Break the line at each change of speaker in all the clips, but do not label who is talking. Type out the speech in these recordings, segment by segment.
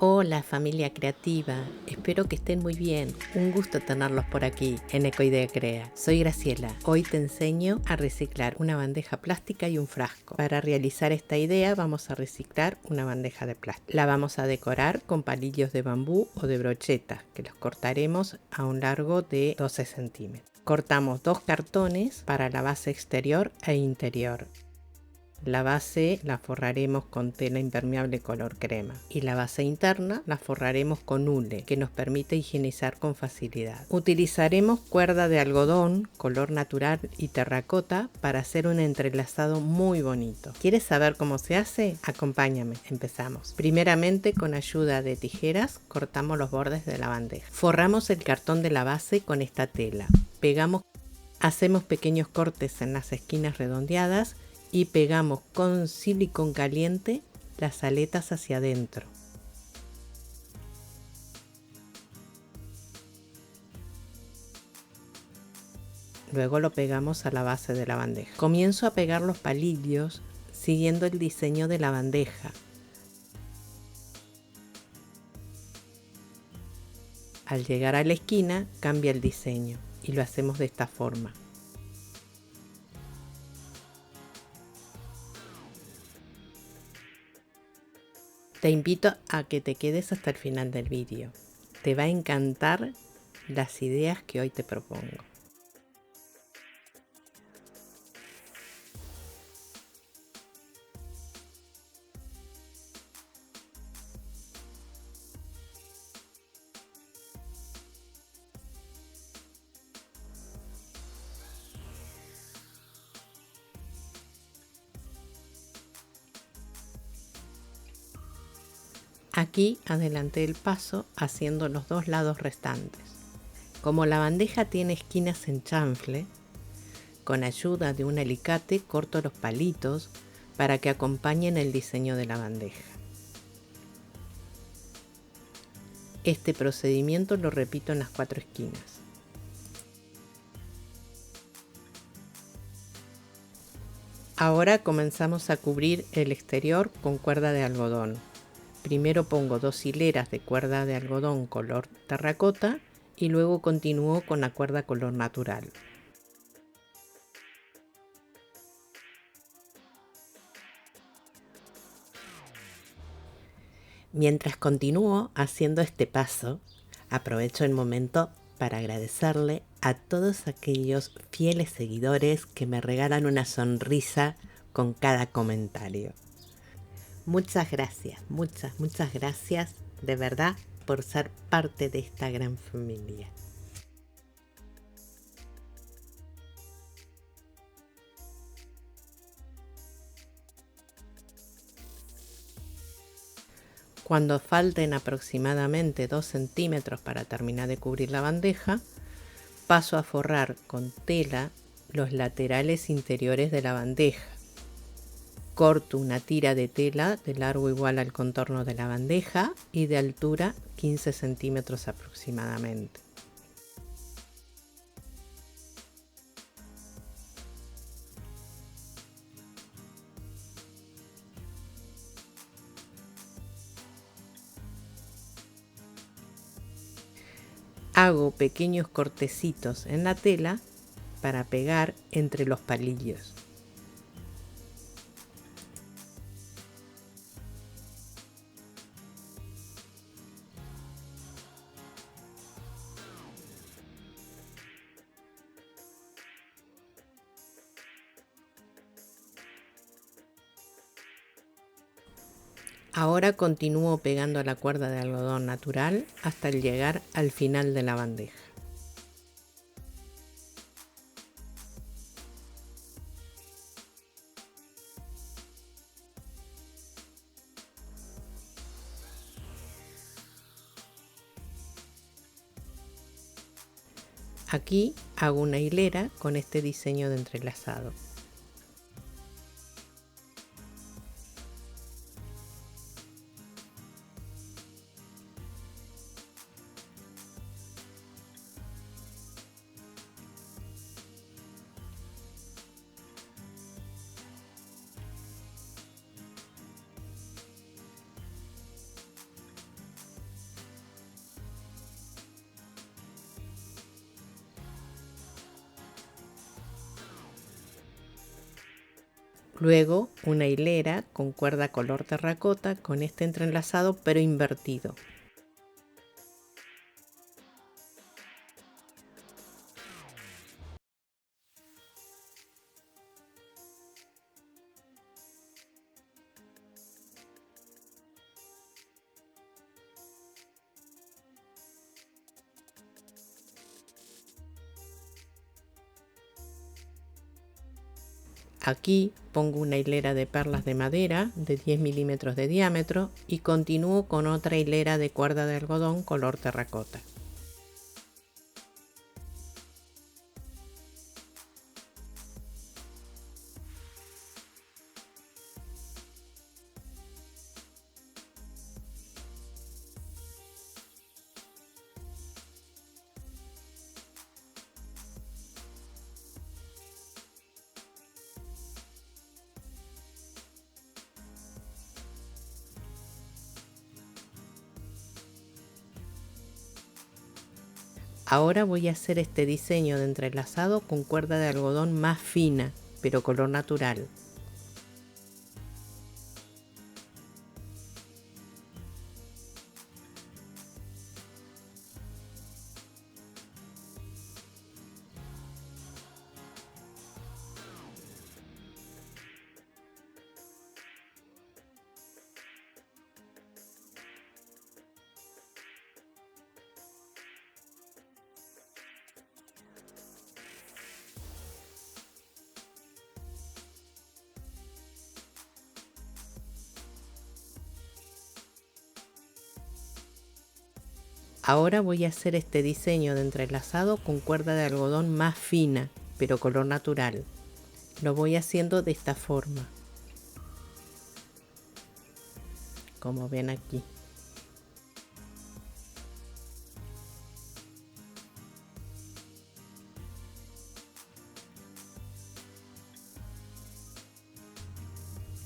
Hola familia creativa, espero que estén muy bien. Un gusto tenerlos por aquí en Ecoidea Crea. Soy Graciela. Hoy te enseño a reciclar una bandeja plástica y un frasco. Para realizar esta idea vamos a reciclar una bandeja de plástico. La vamos a decorar con palillos de bambú o de brocheta, que los cortaremos a un largo de 12 centímetros. Cortamos 2 cartones para la base exterior e interior. La base la forraremos con tela impermeable color crema y la base interna la forraremos con hule, que nos permite higienizar con facilidad. Utilizaremos cuerda de algodón color natural y terracota para hacer un entrelazado muy bonito. ¿Quieres saber cómo se hace? Acompáñame, empezamos. Primeramente, con ayuda de tijeras cortamos los bordes de la bandeja. Forramos el cartón de la base con esta tela. Hacemos pequeños cortes en las esquinas redondeadas y pegamos con silicón caliente las aletas hacia adentro. Luego lo pegamos a la base de la bandeja. Comienzo a pegar los palillos siguiendo el diseño de la bandeja. Al llegar a la esquina cambia el diseño y lo hacemos de esta forma. Te invito a que te quedes hasta el final del vídeo. Te va a encantar las ideas que hoy te propongo. Aquí adelanté el paso haciendo los dos lados restantes. Como la bandeja tiene esquinas en chanfle, con ayuda de un alicate corto los palitos para que acompañen el diseño de la bandeja. Este procedimiento lo repito en las 4 esquinas. Ahora comenzamos a cubrir el exterior con cuerda de algodón. Primero pongo 2 hileras de cuerda de algodón color terracota y luego continúo con la cuerda color natural. Mientras continúo haciendo este paso, aprovecho el momento para agradecerle a todos aquellos fieles seguidores que me regalan una sonrisa con cada comentario. Muchas gracias, muchas gracias de verdad por ser parte de esta gran familia. Cuando falten aproximadamente 2 centímetros para terminar de cubrir la bandeja, paso a forrar con tela los laterales interiores de la bandeja. Corto una tira de tela de largo igual al contorno de la bandeja y de altura 15 centímetros aproximadamente. Hago pequeños cortecitos en la tela para pegar entre los palillos. Ahora continúo pegando la cuerda de algodón natural hasta llegar al final de la bandeja. Aquí hago una hilera con este diseño de entrelazado. Luego una hilera con cuerda color terracota con este entrelazado pero invertido. Aquí pongo una hilera de perlas de madera de 10 milímetros de diámetro y continúo con otra hilera de cuerda de algodón color terracota. Ahora voy a hacer este diseño de entrelazado con cuerda de algodón más fina, pero color natural. Ahora voy a hacer este diseño de entrelazado con cuerda de algodón más fina, pero color natural. Lo voy haciendo de esta forma, como ven aquí.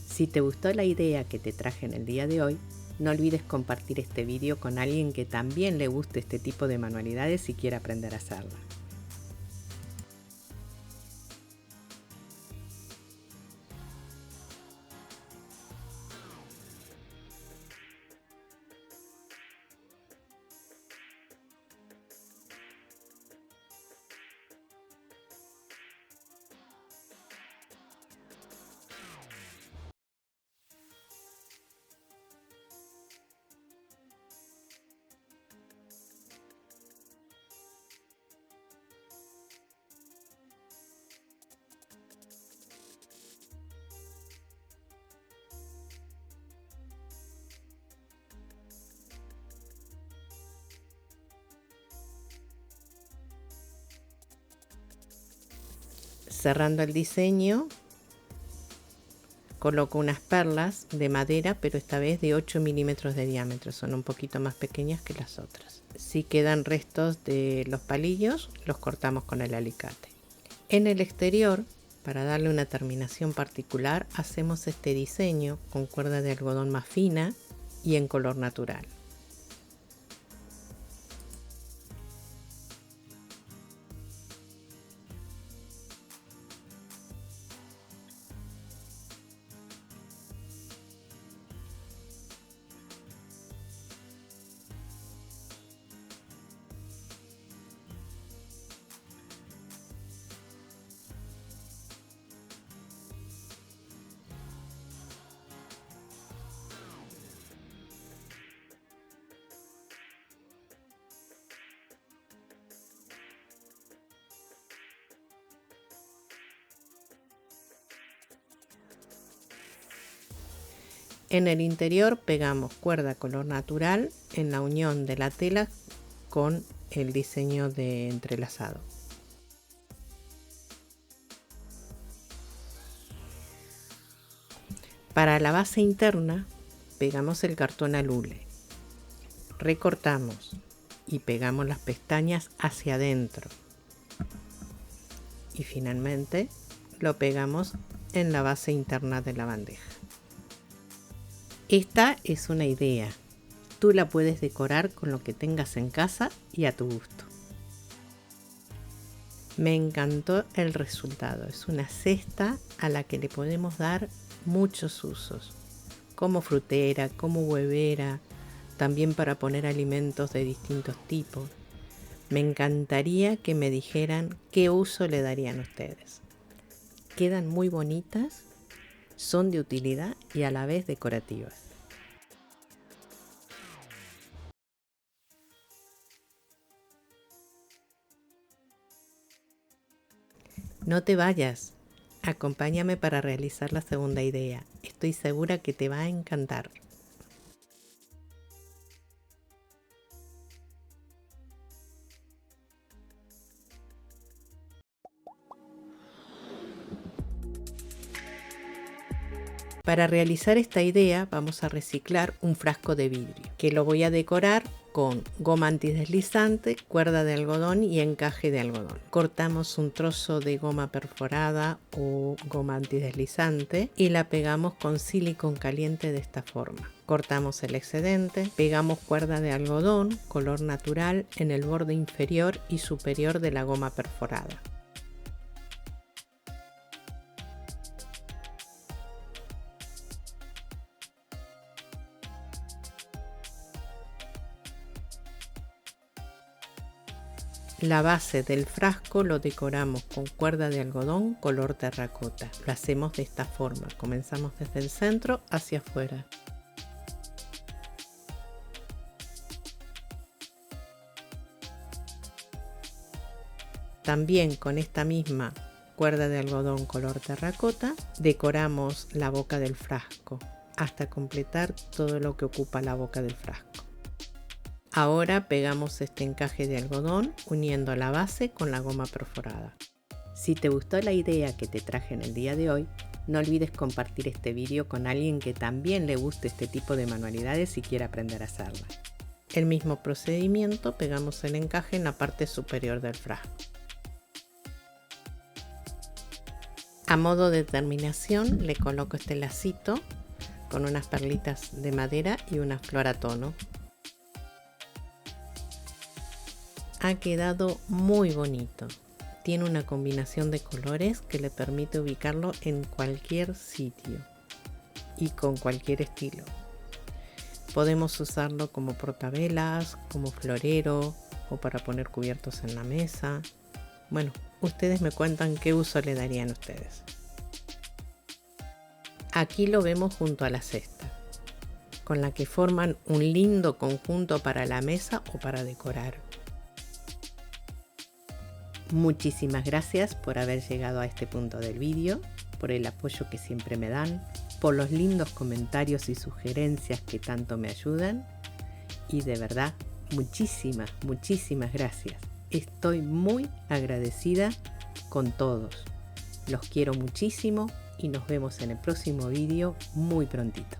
Si te gustó la idea que te traje en el día de hoy, no olvides compartir este vídeo con alguien que también le guste este tipo de manualidades y quiera aprender a hacerla. Cerrando el diseño, coloco unas perlas de madera, pero esta vez de 8 milímetros de diámetro, son un poquito más pequeñas que las otras. Si quedan restos de los palillos, los cortamos con el alicate. En el exterior, para darle una terminación particular, hacemos este diseño con cuerda de algodón más fina y en color natural. En el interior pegamos cuerda color natural en la unión de la tela con el diseño de entrelazado. Para la base interna pegamos el cartón al hule, recortamos y pegamos las pestañas hacia adentro y finalmente lo pegamos en la base interna de la bandeja. Esta es una idea, tú la puedes decorar con lo que tengas en casa y a tu gusto. Me encantó el resultado. Es una cesta a la que le podemos dar muchos usos, como frutera, como huevera, también para poner alimentos de distintos tipos. Me encantaría que me dijeran qué uso le darían ustedes. Quedan muy bonitas, son de utilidad y a la vez decorativas. No te vayas, acompáñame para realizar la segunda idea. Estoy segura que te va a encantar. Para realizar esta idea vamos a reciclar un frasco de vidrio, que lo voy a decorar con goma antideslizante, cuerda de algodón y encaje de algodón. Cortamos un trozo de goma perforada o goma antideslizante y la pegamos con silicón caliente de esta forma. Cortamos el excedente, pegamos cuerda de algodón color natural en el borde inferior y superior de la goma perforada. La base del frasco lo decoramos con cuerda de algodón color terracota. Lo hacemos de esta forma, comenzamos desde el centro hacia afuera. También con esta misma cuerda de algodón color terracota decoramos la boca del frasco hasta completar todo lo que ocupa la boca del frasco. Ahora pegamos este encaje de algodón uniendo la base con la goma perforada. Si te gustó la idea que te traje en el día de hoy, no olvides compartir este vídeo con alguien que también le guste este tipo de manualidades y quiera aprender a hacerla. El mismo procedimiento, pegamos el encaje en la parte superior del frasco. A modo de terminación le coloco este lacito con unas perlitas de madera y una flor a tono. Ha quedado muy bonito. Tiene una combinación de colores que le permite ubicarlo en cualquier sitio y con cualquier estilo. Podemos usarlo como portavelas, como florero o para poner cubiertos en la mesa. Bueno, ustedes me cuentan qué uso le darían a ustedes. Aquí lo vemos junto a la cesta, con la que forman un lindo conjunto para la mesa o para decorar. Muchísimas gracias por haber llegado a este punto del vídeo, por el apoyo que siempre me dan, por los lindos comentarios y sugerencias que tanto me ayudan y de verdad muchísimas gracias. Estoy muy agradecida con todos. Los quiero muchísimo y nos vemos en el próximo vídeo muy prontito.